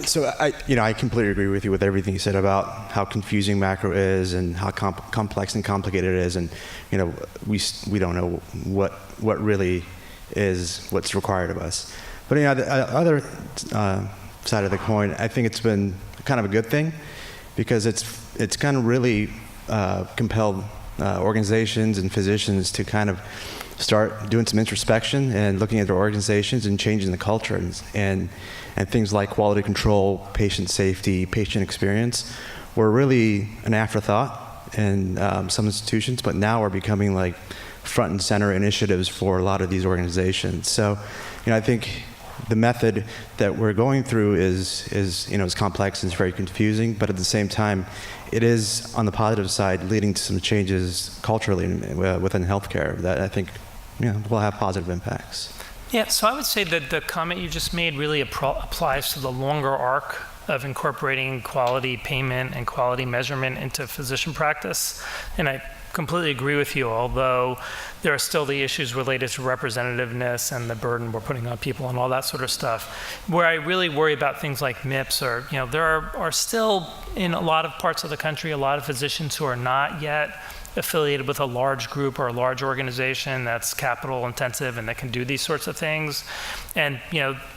So I completely agree with you with everything you said about how confusing macro is and how complex and complicated it is, and we don't know what really is what's required of us. But the other side of the coin, I think it's been kind of a good thing, because it's kind of really compelled organizations and physicians to kind of start doing some introspection and looking at their organizations and changing the culture, and things like quality control, patient safety, patient experience were really an afterthought in some institutions, but now are becoming like front and center initiatives for a lot of these organizations. So, I think the method that we're going through is complex and it's very confusing, but at the same time, it is on the positive side leading to some changes culturally within healthcare that I think will have positive impacts. Yeah, so I would say that the comment you just made really applies to the longer arc of incorporating quality payment and quality measurement into physician practice. And I completely agree with you, although there are still the issues related to representativeness and the burden we're putting on people and all that sort of stuff. Where I really worry about things like MIPS there are still, in a lot of parts of the country, a lot of physicians who are not yet affiliated with a large group or a large organization that's capital intensive and that can do these sorts of things. And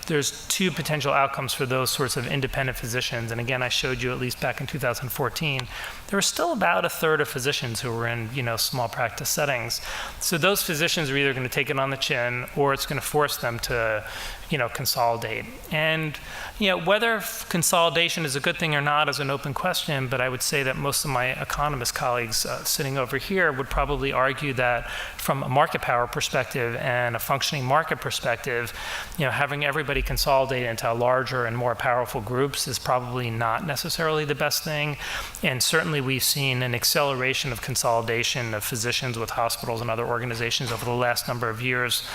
there's two potential outcomes for those sorts of independent physicians. And again, I showed you, at least back in 2014, there were still about a third of physicians who were in small practice settings. So those physicians are either going to take it on the chin, or it's going to force them to consolidate. And whether consolidation is a good thing or not is an open question, but I would say that most of my economist colleagues sitting over here would probably argue that from a market power perspective and a functioning market perspective, having everybody consolidate into larger and more powerful groups is probably not necessarily the best thing. And certainly we've seen an acceleration of consolidation of physicians with hospitals and other organizations over the last number of years,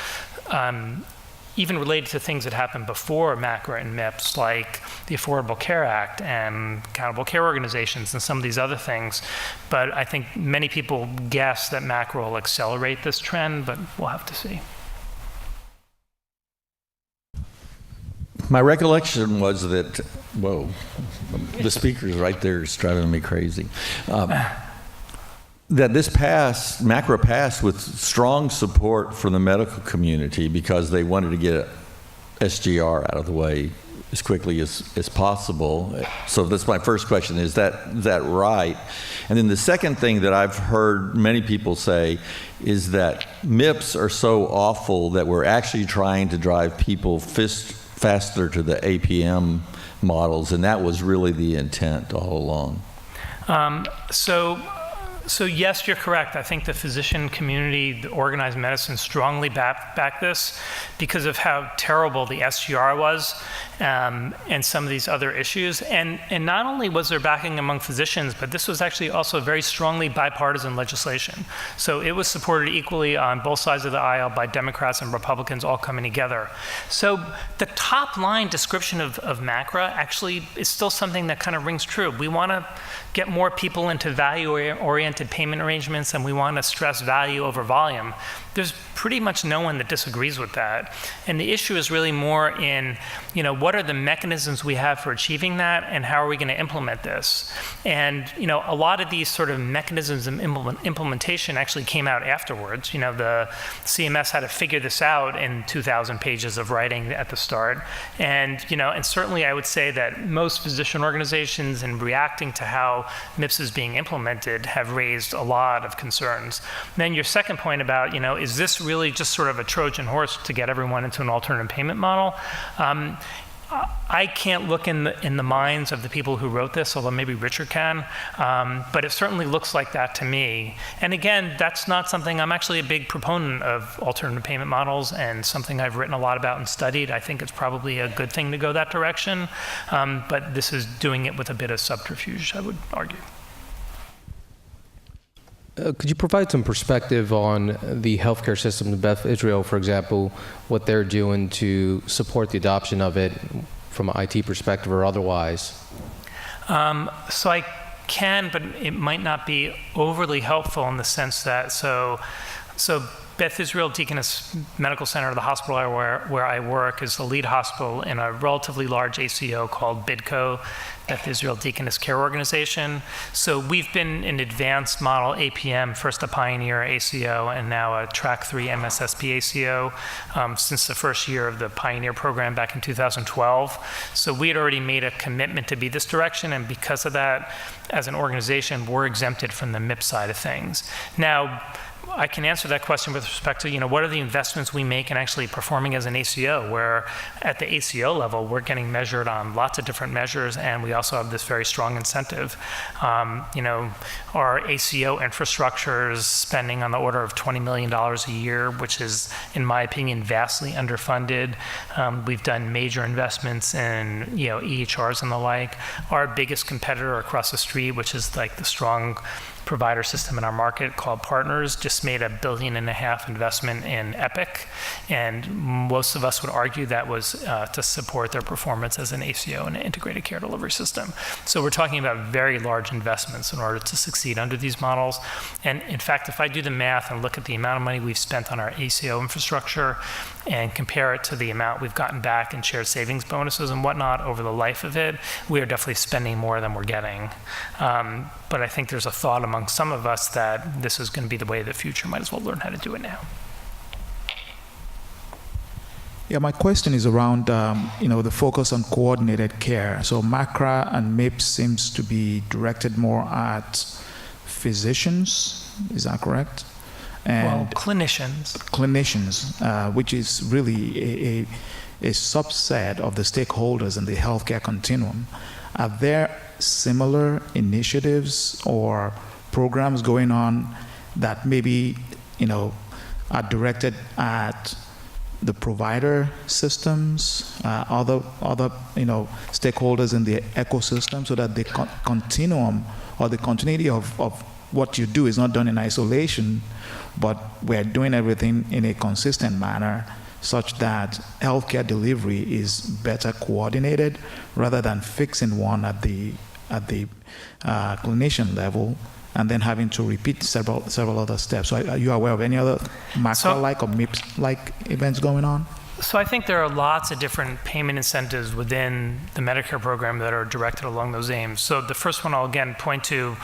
even related to things that happened before MACRA and MIPS, like the Affordable Care Act and accountable care organizations and some of these other things. But I think many people guess that MACRA will accelerate this trend, but we'll have to see. My recollection was that, whoa, the speaker's right there is driving me crazy. That this MACRA passed with strong support from the medical community because they wanted to get SGR out of the way as quickly as possible. So that's my first question, is that right? And then the second thing that I've heard many people say is that MIPS are so awful that we're actually trying to drive people faster to the APM models, and that was really the intent all along. So yes, you're correct. I think the physician community, the organized medicine, strongly back this because of how terrible the SGR was and some of these other issues. And not only was there backing among physicians, but this was actually also very strongly bipartisan legislation. So it was supported equally on both sides of the aisle by Democrats and Republicans all coming together. So the top line description of MACRA actually is still something that kind of rings true. We want to get more people into value-oriented payment arrangements, and we want to stress value over volume. There's pretty much no one that disagrees with that. And the issue is really more in, what are the mechanisms we have for achieving that, and how are we going to implement this? And, a lot of these sort of mechanisms and implementation actually came out afterwards. The CMS had to figure this out in 2,000 pages of writing at the start. And, and certainly I would say that most physician organizations, in reacting to how MIPS is being implemented, have raised a lot of concerns. And then your second point about, is this really just sort of a Trojan horse to get everyone into an alternative payment model? I can't look in the minds of the people who wrote this, although maybe Richard can, but it certainly looks like that to me. And again, that's not something, I'm actually a big proponent of alternative payment models and something I've written a lot about and studied. I think it's probably a good thing to go that direction, but this is doing it with a bit of subterfuge, I would argue. Could you provide some perspective on the healthcare system, Beth Israel, for example, what they're doing to support the adoption of it from an IT perspective or otherwise? So I can, but it might not be overly helpful in the sense that, so Beth Israel Deaconess Medical Center, the hospital where I work, is the lead hospital in a relatively large ACO called BIDCO, Beth Israel Deaconess Care Organization. So we've been an advanced model APM, first a Pioneer ACO and now a Track 3 MSSP ACO since the first year of the Pioneer program back in 2012. So we had already made a commitment to be this direction, and because of that, as an organization, we're exempted from the MIPS side of things. Now, I can answer that question with respect to, what are the investments we make in actually performing as an ACO, where at the ACO level, we're getting measured on lots of different measures, and we also have this very strong incentive. Our ACO infrastructure is spending on the order of $20 million a year, which is, in my opinion, vastly underfunded. We've done major investments in, EHRs and the like. Our biggest competitor across the street, which is like the strong provider system in our market called Partners, just made $1.5 billion investment in Epic, and most of us would argue that was to support their performance as an ACO and an integrated care delivery system. So we're talking about very large investments in order to succeed under these models. And in fact, if I do the math and look at the amount of money we've spent on our ACO infrastructure and compare it to the amount we've gotten back in shared savings bonuses and whatnot over the life of it, we are definitely spending more than we're getting. But I think there's a thought among some of us that this is going to be the way of the future. Might as well learn how to do it now. Yeah, my question is around, the focus on coordinated care. So MACRA and MIPS seems to be directed more at physicians. Is that correct? And clinicians, which is really a subset of the stakeholders in the healthcare continuum. Are there similar initiatives or programs going on that maybe, are directed at the provider systems, other stakeholders in the ecosystem, so that the continuum or the continuity of what you do is not done in isolation, but we're doing everything in a consistent manner such that healthcare delivery is better coordinated rather than fixing one at the clinician level and then having to repeat several other steps. So are you aware of any other macro-like or MIPS-like events going on? So I think there are lots of different payment incentives within the Medicare program that are directed along those aims. So the first one I'll again point to,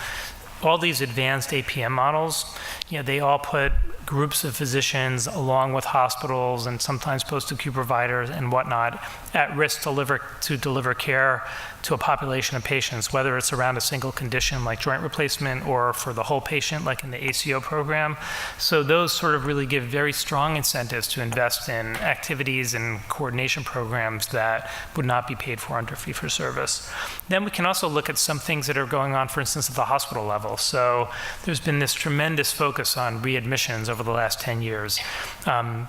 all these advanced APM models, they all put groups of physicians along with hospitals and sometimes post-acute providers and whatnot at risk to deliver care to a population of patients, whether it's around a single condition like joint replacement or for the whole patient like in the ACO program. So those sort of really give very strong incentives to invest in activities and coordination programs that would not be paid for under fee-for-service. Then we can also look at some things that are going on, for instance, at the hospital level. So there's been this tremendous focus on readmissions over the last 10 years. I'm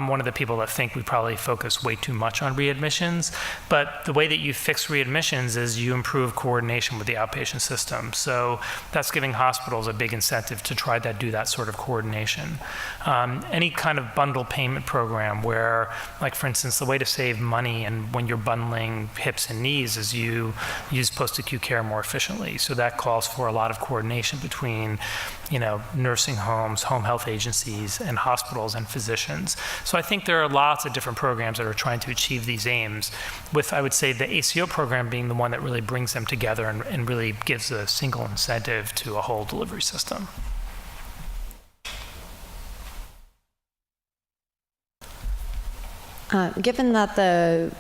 one of the people that think we probably focus way too much on readmissions, but the way that you fix readmissions is you improve coordination with the outpatient system. So that's giving hospitals a big incentive to try to do that sort of coordination. Any kind of bundle payment program where, like for instance, the way to save money and when you're bundling hips and knees is you use post-acute care more efficiently. So that calls for a lot of coordination between nursing homes, home health agencies, and hospitals and physicians. So I think there are lots of different programs that are trying to achieve these aims, with, I would say, the ACO program being the one that really brings them together and really gives a single incentive to a whole delivery system. Given that the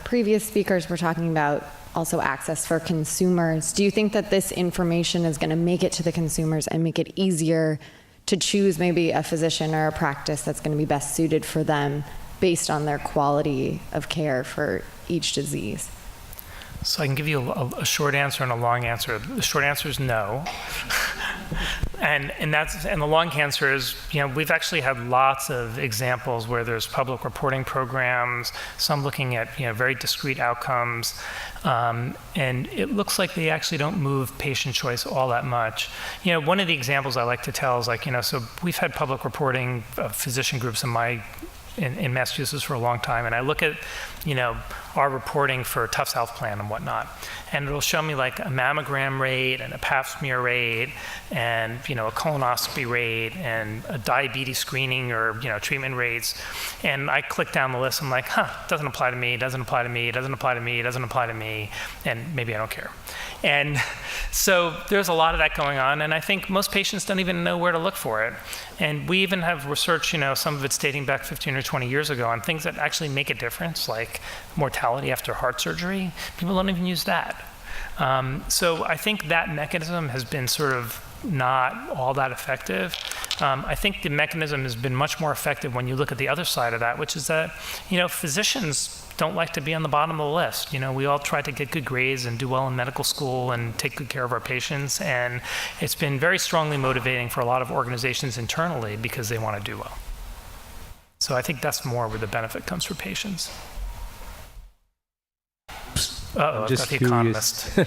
previous speakers were talking about also access for consumers, do you think that this information is going to make it to the consumers and make it easier to choose maybe a physician or a practice that's going to be best suited for them based on their quality of care for each disease? So I can give you a short answer and a long answer. The short answer is no. and the long answer is, we've actually had lots of examples where there's public reporting programs, some looking at very discrete outcomes, and it looks like they actually don't move patient choice all that much. One of the examples I like to tell is so we've had public reporting physician groups in Massachusetts for a long time, and I look at our reporting for Tufts Health Plan and whatnot, and it'll show me like a mammogram rate and a pap smear rate and a colonoscopy rate and a diabetes screening or treatment rates, and I click down the list. I'm like, doesn't apply to me, doesn't apply to me, doesn't apply to me, doesn't apply to me, and maybe I don't care. And so there's a lot of that going on, and I think most patients don't even know where to look for it. And we even have research, some of it's dating back 15 or 20 years ago, on things that actually make a difference, like mortality after heart surgery. People don't even use that. So I think that mechanism has been sort of not all that effective. I think the mechanism has been much more effective when you look at the other side of that, which is that, physicians don't like to be on the bottom of the list. We all try to get good grades and do well in medical school and take good care of our patients, and it's been very strongly motivating for a lot of organizations internally because they want to do well. So I think that's more where the benefit comes for patients. I'm just the economist.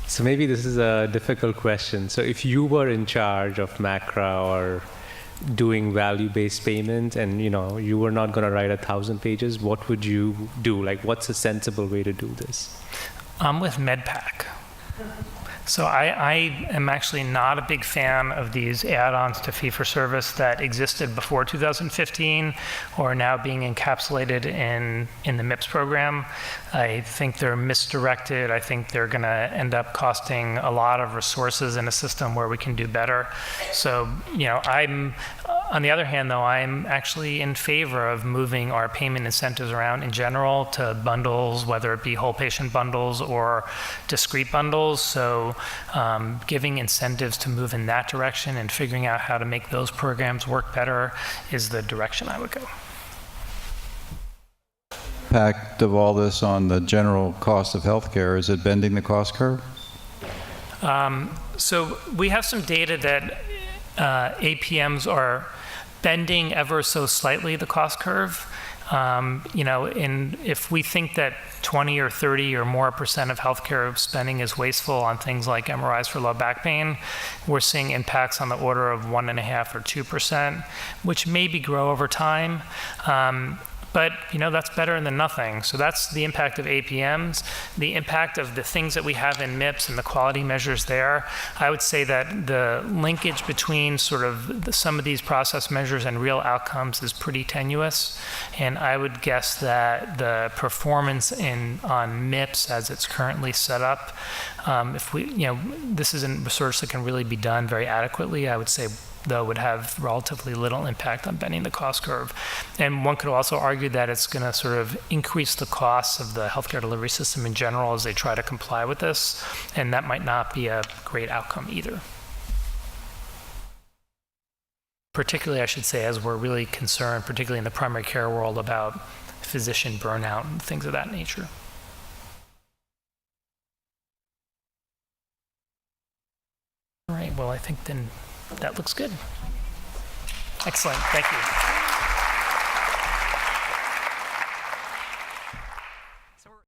So maybe this is a difficult question. So if you were in charge of MACRA or doing value-based payment and you were not going to write 1,000 pages, what would you do? Like, what's a sensible way to do this? I'm with MedPAC. So I am actually not a big fan of these add-ons to fee-for-service that existed before 2015 or are now being encapsulated in the MIPS program. I think they're misdirected. I think they're going to end up costing a lot of resources in a system where we can do better. So, on the other hand, though, I'm actually in favor of moving our payment incentives around in general to bundles, whether it be whole patient bundles or discrete bundles. So giving incentives to move in that direction and figuring out how to make those programs work better is the direction I would go. Impact of all this on the general cost of healthcare, is it bending the cost curve? So we have some data that APMs are bending ever so slightly the cost curve. If we think that 20 or 30 or more % of healthcare spending is wasteful on things like MRIs for low back pain, we're seeing impacts on the order of 1.5% or 2%, which maybe grow over time. But that's better than nothing. So that's the impact of APMs. The impact of the things that we have in MIPS and the quality measures there, I would say that the linkage between sort of some of these process measures and real outcomes is pretty tenuous. And I would guess that the performance on MIPS as it's currently set up, if this isn't research that can really be done very adequately, I would say though would have relatively little impact on bending the cost curve. And one could also argue that it's going to sort of increase the costs of the healthcare delivery system in general as they try to comply with this, and that might not be a great outcome either. Particularly, I should say, as we're really concerned, particularly in the primary care world, about physician burnout and things of that nature. All right, well, I think then that looks good. Excellent, thank you.